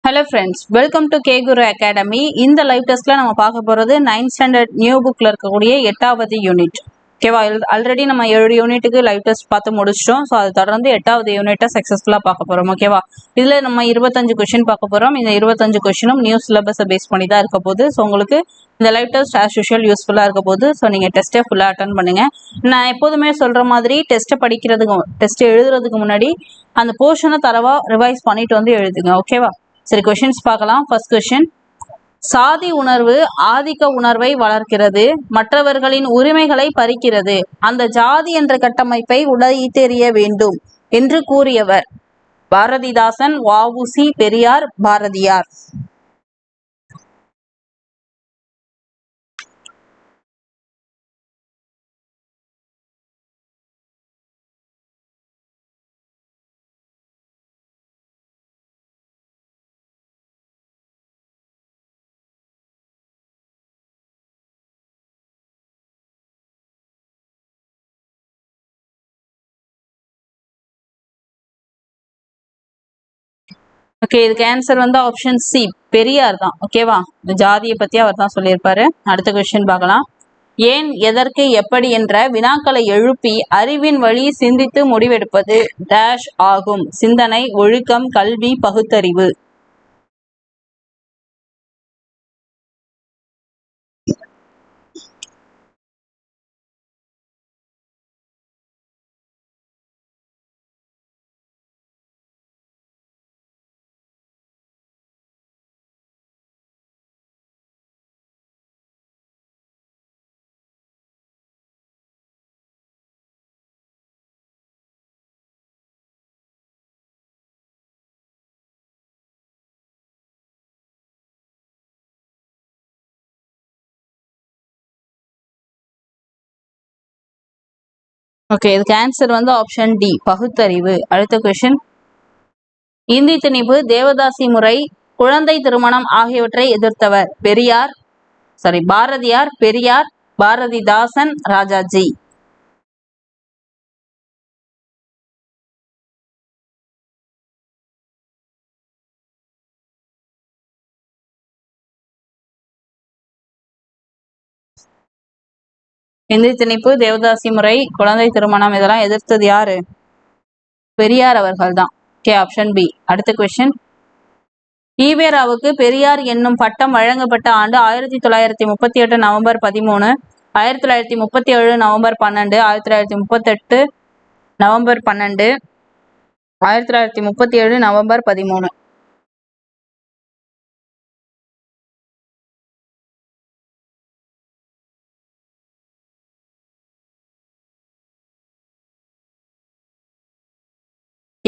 Hello friends, welcome to K Guru Academy. இந்த live டெஸ்ட்ல நம்ம பார்க்க போறது 9th ஸ்டாண்டர்ட் நியூ புக்ல இருக்கக்கூடிய 8வது யூனிட். ஓகேவா, ஆல்ரெடி நம்ம 7 யூனிட்டுக்கு லைவ் டெஸ்ட் பார்த்து முடிச்சிட்டோம். ஸோ அது தொடர்ந்து 8வது யூனிட்டை சக்ஸஸ்ஃபுல்லா பார்க்க போறோம். ஓகேவா, இதுல நம்ம 25 கொஸ்டின் பார்க்க போறோம். இந்த 25 கொஸ்டினும் நியூ சிலபஸை பேஸ் பண்ணி தான் இருக்க போகுது. ஸோ உங்களுக்கு இந்த லைவ் டெஸ்ட் ஆஸ் யூஷுவல் யூஸ்ஃபுல்லா இருக்க போகுது. ஸோ நீங்க டெஸ்ட்டை ஃபுல்லா அட்டன் பண்ணுங்க. நான் எப்போதுமே சொல்ற மாதிரி டெஸ்ட் எழுதுறதுக்கு முன்னாடி அந்த போர்ஷனை தரவா ரிவைஸ் பண்ணிட்டு வந்து எழுதுங்க. ஓகேவா, சரி கொஸ்டின்ஸ் பார்க்கலாம். ஃபர்ஸ்ட் கொஸ்டின், சாதி உணர்வு ஆதிக்க உணர்வை வளர்க்கிறது, மற்றவர்களின் உரிமைகளை பறிக்கிறது. அந்த ஜாதி என்ற கட்டமைப்பை உடைத்தெறிய வேண்டும் என்று கூறியவர் பாரதிதாசன், வ.உ.சி., பெரியார், பாரதியார். ஓகே, இதுக்கு ஆன்சர் வந்து ஆப்ஷன் சி, பெரியார் தான். ஓகேவா, ஜாதியை பத்தி அவர் தான் சொல்லியிருப்பாரு. அடுத்த கொஸ்டின் பார்க்கலாம். ஏன், எதற்கு, எப்படி என்ற வினாக்களை எழுப்பி அறிவின் வழி சிந்தித்து முடிவெடுப்பது டேஷ் ஆகும். சிந்தனை, ஒழுக்கம், கல்வி, பகுத்தறிவு. ஓகே, இதுக்கு ஆன்சர் வந்து ஆப்ஷன் டி, பகுத்தறிவு. அடுத்த கொஸ்டின், இந்தி திணிப்பு, தேவதாசி முறை, குழந்தை திருமணம் ஆகியவற்றை எதிர்த்தவர் பாரதியார், பெரியார், பாரதிதாசன், ராஜாஜி. இந்தி திணிப்பு, தேவதாசி முறை, குழந்தை திருமணம் இதெல்லாம் எதிர்த்தது யாரு? பெரியார் அவர்கள் தான். Okay, option B. அடுத்த கொஸ்டின், ஈவேராவுக்கு பெரியார் என்னும் பட்டம் வழங்கப்பட்ட ஆண்டு 1938 நவம்பர் 13, 1937 நவம்பர் 12, 1938 நவம்பர் 12, 1937 நவம்பர் 13.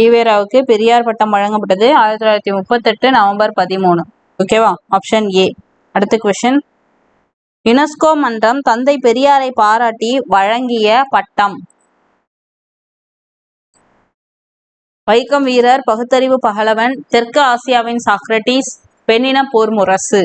ஈவேராவுக்கு பெரியார் பட்டம் வழங்கப்பட்டது 1938 நவம்பர் 13. ஓகேவா, ஆப்ஷன் ஏ. அடுத்த கொஸ்டின், யுனெஸ்கோ மன்றம் தந்தை பெரியாரை பாராட்டி வழங்கிய பட்டம் வைக்கம் வீரர், பகுத்தறிவு பகலவன், தெற்கு ஆசியாவின் சாக்ரட்டிஸ், பெண்ணின போர் முரசு.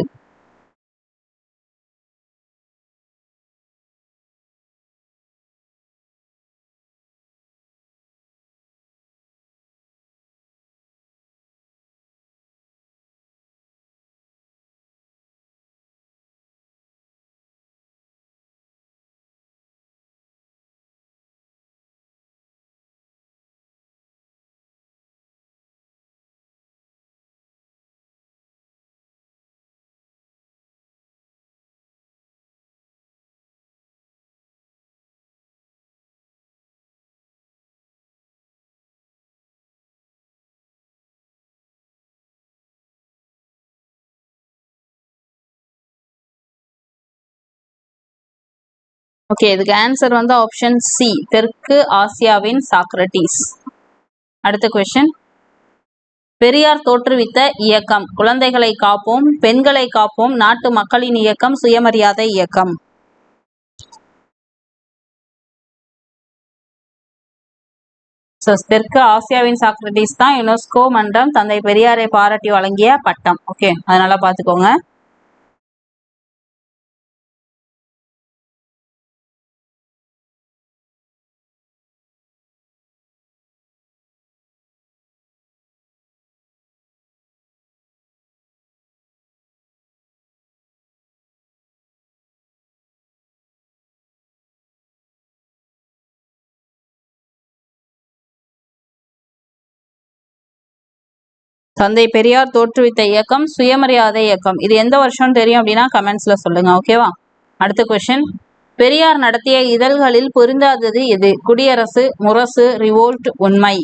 ஓகே, இதுக்கு ஆன்சர் வந்து ஆப்ஷன் சி, தெற்கு ஆசியாவின் சாக்ரட்டிஸ். அடுத்த கொஸ்டின், பெரியார் தோற்றுவித்த இயக்கம் குழந்தைகளை காப்போம், பெண்களை காப்போம், நாட்டு மக்களின் இயக்கம், சுயமரியாதை இயக்கம். தெற்கு ஆசியாவின் சாக்ரட்டிஸ் தான் யுனெஸ்கோ மன்றம் தந்தை பெரியாரை பாராட்டி வழங்கிய பட்டம். ஓகே, அதனால பாத்துக்கோங்க. தந்தை பெரியார் தோற்றுவித்த இயக்கம் சுயமரியாதை இயக்கம். இது எந்த வருஷம் தெரியும் அப்படின்னா கமெண்ட்ஸ்ல சொல்லுங்க. ஓகேவா? அடுத்த கொஸ்டின், பெரியார் நடத்திய இதழ்களில் பொருந்தாதது எது? குடியரசு, முரசு, ரிவோல்ட், உண்மை.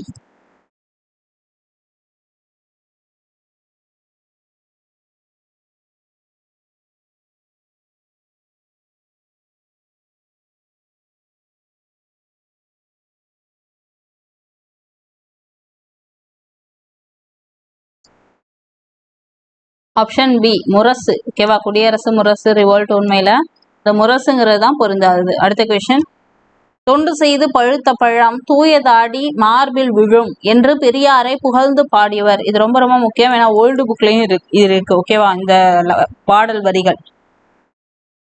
ஆப்ஷன் பி முரசு. ஓகேவா? குடியரசு, முரசு, ரிவோல்ட் உண்மையில இந்த முரசுங்கிறது தான் பொருந்தாதது. அடுத்த கொஸ்டின், தொண்டு செய்து பழுத்த பழம் தூய தாடி மார்பில் விழும் என்று பெரியாரை புகழ்ந்து பாடியவர். இது ரொம்ப ரொம்ப முக்கியம். ஏன்னா ஓல்டு புக்லயும் இருக்கு. ஓகேவா? இந்த பாடல் வரிகள்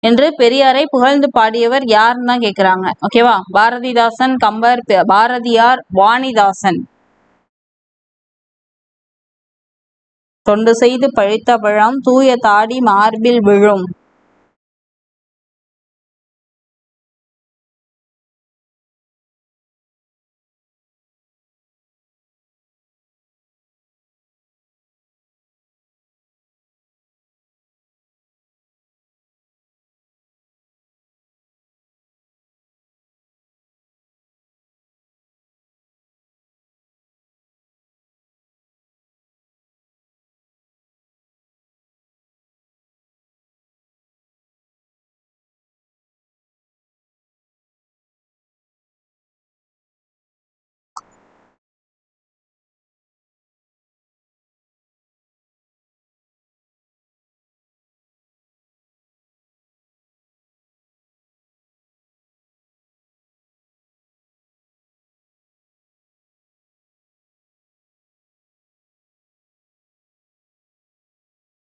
என்று பெரியாரை புகழ்ந்து பாடியவர் யாருன்னு தான் கேக்குறாங்க. ஓகேவா? பாரதிதாசன், கம்பர், பாரதியார், வாணிதாசன். தொண்டு செய்து பழுத்த பழம் தூய தாடி மார்பில் விழும்.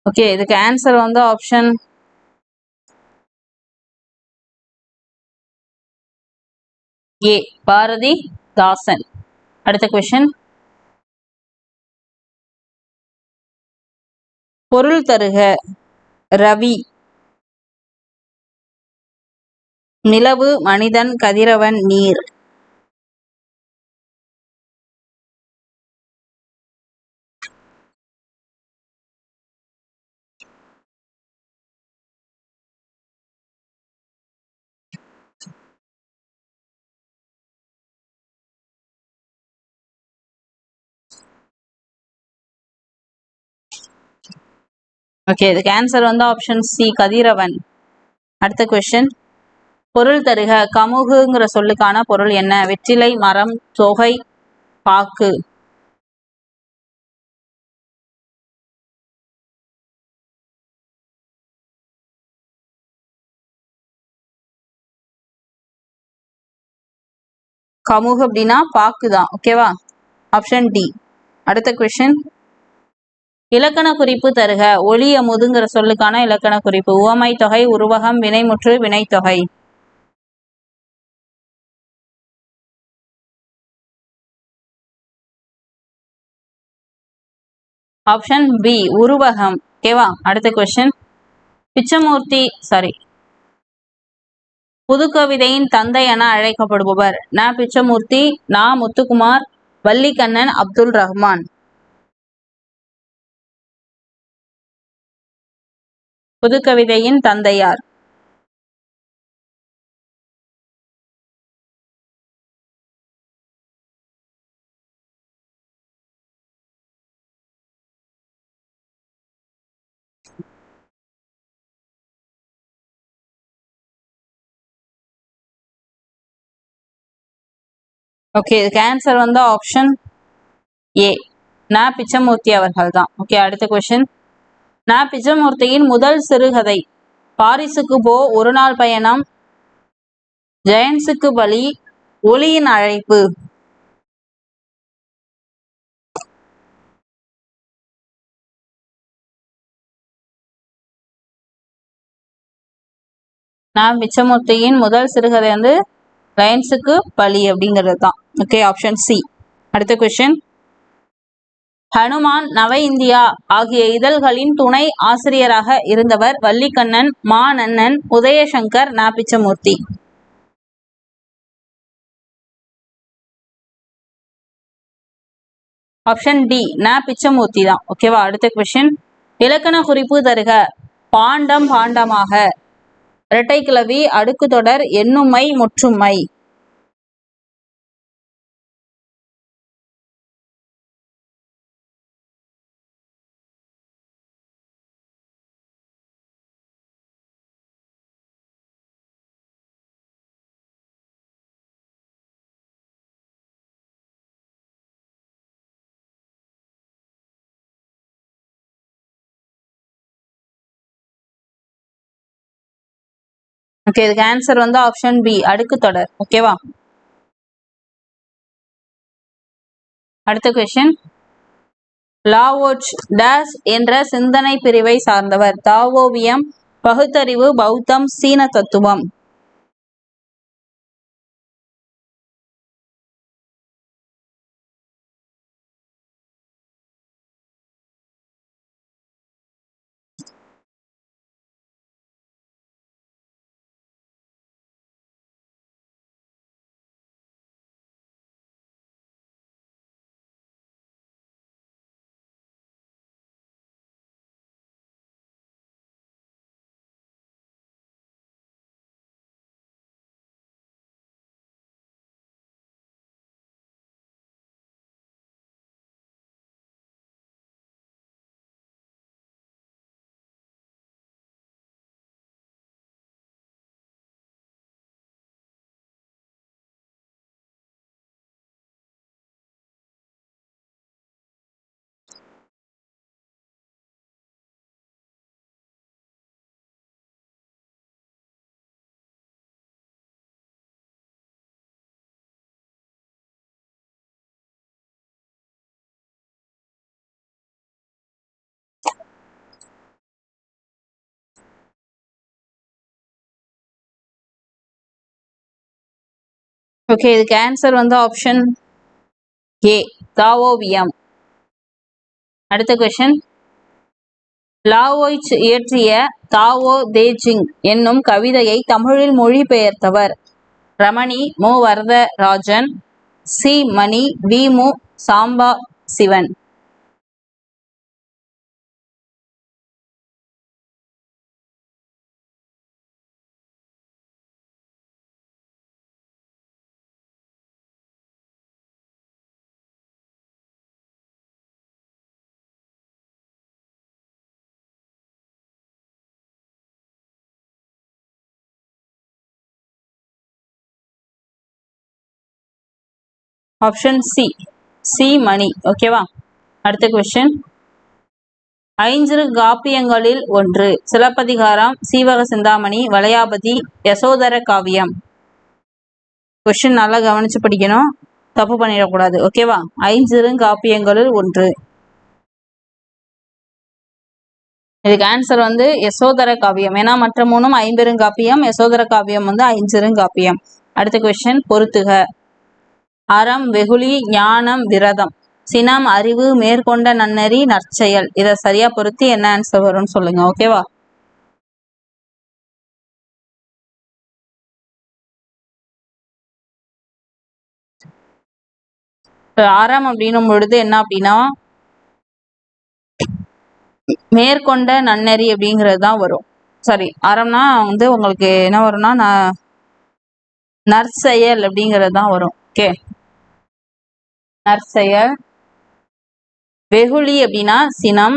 ஓகே, இதுக்கு ஆன்சர் வந்து ஆப்ஷன் ஏ பாரதிதாசன். அடுத்த கொஸ்டின், பொருள் தருக. ரவி, நிலவு, மனிதன், கதிரவன், நீர். ஓகே, இதுக்கு ஆன்சர் வந்து ஆப்ஷன் சி கதிரவன். அடுத்த கொஸ்டின், பொருள் தருக. கமுகுங்கிற சொல்லுக்கான பொருள் என்ன? வெற்றிலை, மரம், தொகை, பாக்கு. கமுகு அப்படின்னா பாக்கு தான். ஓகேவா? Option D. அடுத்த கொஸ்டின், இலக்கண குறிப்பு தருக. ஒளி அமுதுங்கிற சொல்லுக்கான இலக்கண குறிப்பு. உவமை தொகை, உருவகம், வினைமுற்று, வினைத்தொகை. ஆப்ஷன் பி உருவகம். ஓகேவா? அடுத்த கொஸ்டின், பிச்சமூர்த்தி புதுக்கவிதையின் தந்தை என அழைக்கப்படுபவர். ந பிச்சமூர்த்தி, நா முத்துக்குமார், வள்ளிக்கண்ணன், அப்துல் ரஹ்மான். புதுக்கவிதையின் தந்தையார். ஓகே, இதுக்கு ஆன்சர் வந்து ஆப்ஷன் ஏ ந பிச்சமூர்த்தி அவர்கள் தான். ஓகே, அடுத்த கொஸ்டின், ந பிச்சமூர்த்தியின் முதல் சிறுகதை. பாரிசுக்கு போ, ஒரு நாள் பயணம், ஜெயன்ஸுக்கு பலி, ஒளியின் அழைப்பு. ந பிச்சமூர்த்தியின் முதல் சிறுகதை வந்து ஜெயன்ஸுக்கு பலி அப்படிங்கிறது தான். Okay, option C. அடுத்த கொஸ்டின், ஹனுமான், நவ இந்தியா ஆகிய இதழ்களின் துணை ஆசிரியராக இருந்தவர் வள்ளிக்கண்ணன், மா நன்னன், உதயசங்கர், ந பிச்சமூர்த்தி. ஆப்ஷன் டி ந பிச்சமூர்த்தி தான். ஓகேவா? அடுத்த கொஸ்டின், இலக்கண குறிப்பு தருக. பாண்டம் பாண்டமாக, இரட்டை கிளவி, அடுக்கு தொடர், எண்ணுமை, முற்றுமை. ஓகே, இதுக்கு ஆன்சர் வந்து ஆப்ஷன் பி அடுக்கு தொடர். ஓகேவா? அடுத்த கொஸ்டின், லாவோச் டேஸ் என்ற சிந்தனை பிரிவை சார்ந்தவர். தாவோவியம், பகுத்தறிவு, பௌத்தம், சீன தத்துவம். ஓகே, இதுக்கு ஆன்சர் வந்து ஆப்ஷன் ஏ தாவோவியம். அடுத்த கொஸ்டின், லாவோய்ச் இயற்றிய தாவோ தே ஜிங் என்னும் கவிதையை தமிழில் மொழிபெயர்த்தவர். ரமணி, மு வரதராஜன், சி மணி, வி மு Sambasivan. Option C C Mani. ஓகேவா? அடுத்த கொஸ்டின், ஐஞ்சிறு காப்பியங்களில் ஒன்று. சிலப்பதிகாரம், சீவக சிந்தாமணி, வளையாபதி, யசோதர காவியம். கொஸ்டின் நல்லா கவனிச்சு படிக்கணும், தப்பு பண்ணிடக்கூடாது. ஓகேவா? ஐஞ்சிறு காப்பியங்களில் ஒன்று. இதுக்கு ஆன்சர் வந்து யசோதர காவியம். ஏன்னா மற்ற மூணும் ஐம்பெருங்காப்பியம், யசோதர காவியம் வந்து ஐஞ்சிறுங்காப்பியம். அடுத்த கொஸ்டின், பொறுத்துக. அறம், வெகுளி, ஞானம், விரதம், சினம், அறிவு, மேற்கொண்ட நன்னெறி, நற்செயல். இதை சரியா பொறுத்து என்ன ஆன்சர் வரும்னு சொல்லுங்க. ஓகேவா? அறம் அப்படின்னும் பொழுது என்ன அப்படின்னா மேற்கொண்ட நன்னெறி அப்படிங்கிறது தான் வரும். சாரி, அறம்னா வந்து உங்களுக்கு என்ன வரும்னா நற்செயல் அப்படிங்கிறது தான் வரும். ஓகே, நற்செயல். வெகுளி அப்படின்னா சினம்,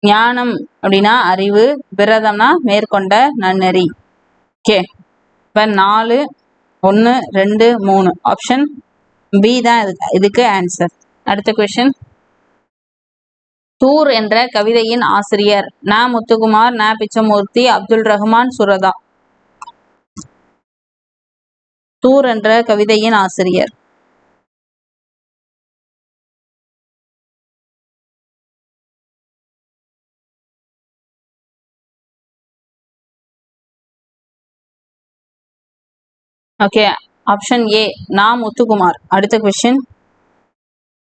ஞானம் அப்படின்னா அறிவு, விரதம்னா மேற்கொண்ட நன்னெறி. ஓகே, இப்போ 4, 1, 2, 3 ஆப்ஷன் பி தான் இதுக்கு ஆன்சர். அடுத்த கொஸ்டின், தூர் என்ற கவிதையின் ஆசிரியர். ந முத்துக்குமார், ந பிச்சமூர்த்தி, அப்துல் ரஹ்மான், சுரதா. தூர் என்ற கவிதையின் ஆசிரியர். ஓகே, ஆப்ஷன் ஏ நா முத்துக்குமார். அடுத்த கொஸ்டின்,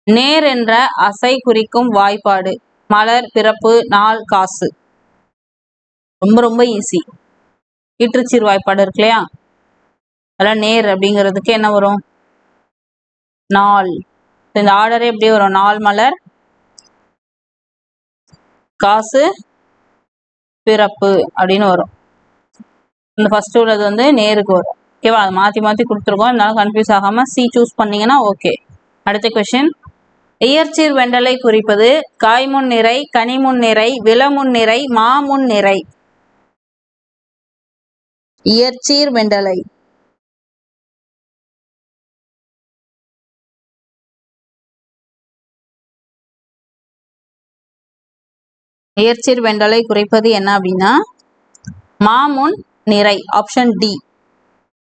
நேர் என்ற அசை குறிக்கும் வாய்ப்பாடு. மலர், பிறப்பு, நாள், காசு. ரொம்ப ரொம்ப ஈஸி. ஈற்றுச்சீர் வாய்ப்பாடு இருக்கு இல்லையா, அதெல்லாம் நேர் அப்படிங்கிறதுக்கு என்ன வரும்? நாள். இந்த ஆர்டரே எப்படி வரும், நாள் மலர், காசு, பிறப்பு அப்படின்னு வரும். இந்த ஃபர்ஸ்ட் உள்ளது வந்து நேருக்கு வரும். ஓகேவா, அதை மாற்றி மாற்றி கொடுத்துருக்கோம். இருந்தாலும் கன்ஃபியூஸ் ஆகாமல் சி சூஸ் பண்ணீங்கன்னா ஓகே. அடுத்த கொஸ்டின், இயற்சீர் வெண்டலை குறிப்பது காய்முன் நிறை, கனிமுன் நிறை, விளமுன் நிறை, மாமுன் நிறை. இயற்சீர் வெண்டலை இயற்சீர் வெண்டலை குறைப்பது என்ன அப்படின்னா மாமுன் நிறை, ஆப்ஷன் டி.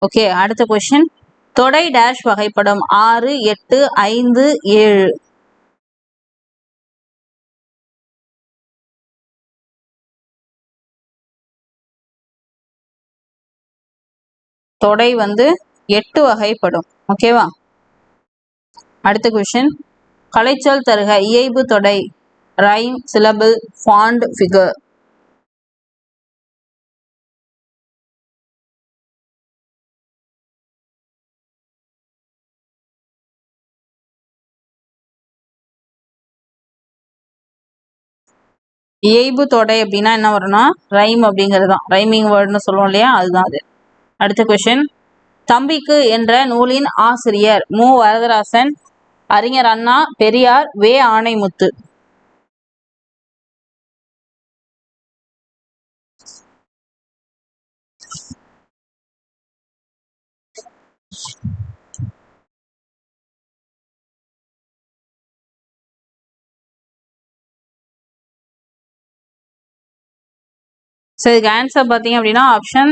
ஓகே. அடுத்த கொஸ்டின், தொடை டேஷ் வகைப்படும் 6, 8, 5, 7. தொடை வந்து 8 வகைப்படும். ஓகேவா. அடுத்த கொஸ்டின், கலைச்சொல் தருக. இயைபு தொடை, ரைம், சிலபிள், ஃபாண்ட், ஃபிகர். இயைபு தொடை அப்படின்னா என்ன வரும்னா ரைம் அப்படிங்கிறது தான், ரைமிங் வேர்டுன்னு சொல்லுவோம் இல்லையா, அதுதான் அது. அடுத்த கொஸ்டின், தம்பிக்கு என்ற நூலின் ஆசிரியர் மு வரதராசன், அறிஞர் அண்ணா, பெரியார், வே ஆணைமுத்து. ஸோ இதுக்கு ஆன்சர் பார்த்தீங்க அப்படின்னா ஆப்ஷன்,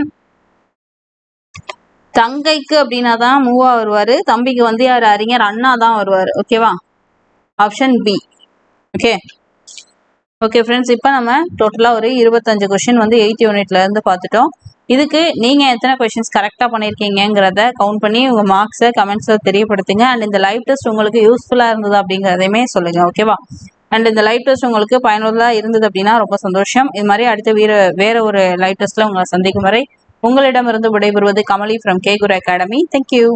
தங்கைக்கு அப்படின்னா தான் மூவா வருவார், தம்பிக்கு வந்து யார், அறிஞர் அண்ணா தான் வருவார். ஓகேவா, option B. Okay. Okay friends, இப்போ நம்ம டோட்டலாக ஒரு 25 கொஸ்டின் வந்து 8th யூனிட்ல இருந்து பார்த்துட்டோம். இதுக்கு நீங்கள் எத்தனை கொஸ்டின்ஸ் கரெக்டாக பண்ணியிருக்கீங்கிறத கவுண்ட் பண்ணி உங்கள் மார்க்ஸை கமெண்ட்ஸில் தெரியப்படுத்துங்க. அண்ட் இந்த லைவ் டெஸ்ட் உங்களுக்கு யூஸ்ஃபுல்லாக இருந்தது அப்படிங்கிறதையுமே சொல்லுங்கள். ஓகேவா. அண்ட் இந்த லைவ் டெஸ்ட் உங்களுக்கு பயனுள்ளதாக இருந்தது அப்படின்னா ரொம்ப சந்தோஷம். இது மாதிரி அடுத்த வேற ஒரு லைவ் டெஸ்ட்டில் உங்களை சந்திக்கும் வரை உங்களிடமிருந்து விடைபெறுவது Kamali from K Guru academy. Thank you.